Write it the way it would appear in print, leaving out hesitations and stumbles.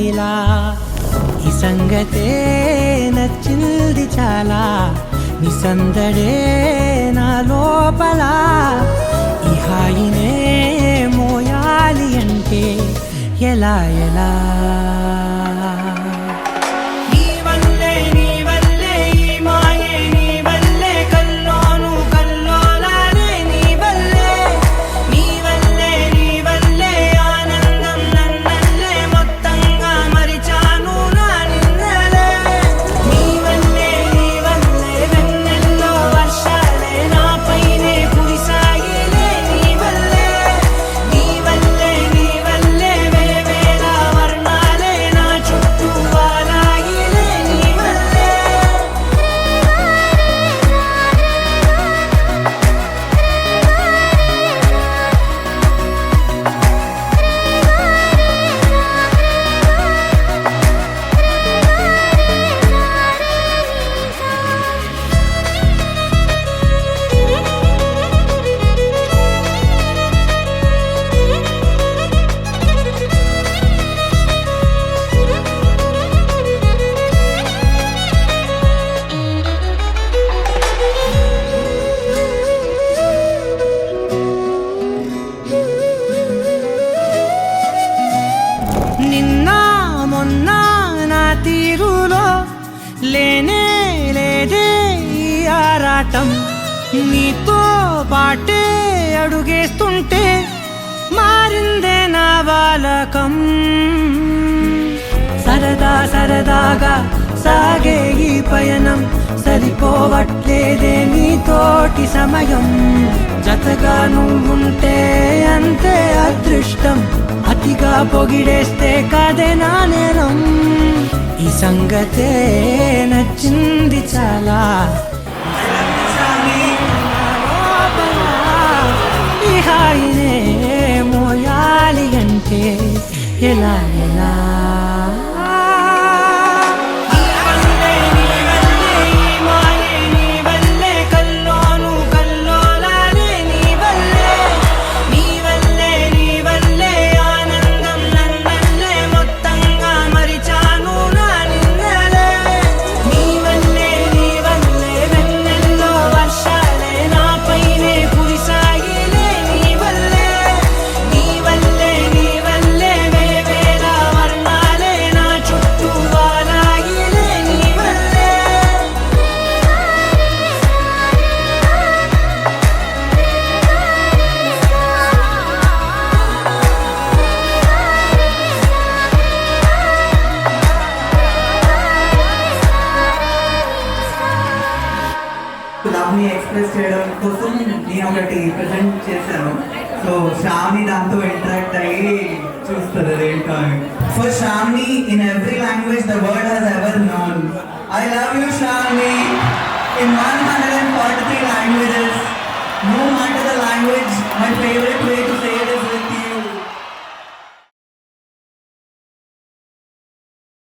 ఇలా ఈ సంగతే నచ్చింది చాలా నీ సందడే నా లోపల ఈ హాయినే మోయాలి అంటే ఎలా ఎలా తీరులో లేనే లేదే ఈ ఆరాటం నీతో పాటే అడుగేస్తుంటే మారిందే నా బాలకం సరదా సరదాగా సాగే ఈ పయనం సరిపోవట్లేదే నీతోటి సమయం జతగా నువ్వుంటే అంతే అదృష్టం అతిగా పొగిడేస్తే కదే నా నేరం ఈ సంగతే నచ్చింది చాలా ఈ హాయినే మోయాలి అంటే ఎలా ఎలా లవ్ని ఎక్స్ప్రెస్ చేయడం కోసం నేను ఒకటి ప్రెజెంట్ చేశాను సో శ్రావణి దాంతో ఇంటరాక్ట్ అయ్యి చూస్తుంది అదేంటో for Sravani in every language the world has ever known I love you Sravani in 143 languages no matter the language my favorite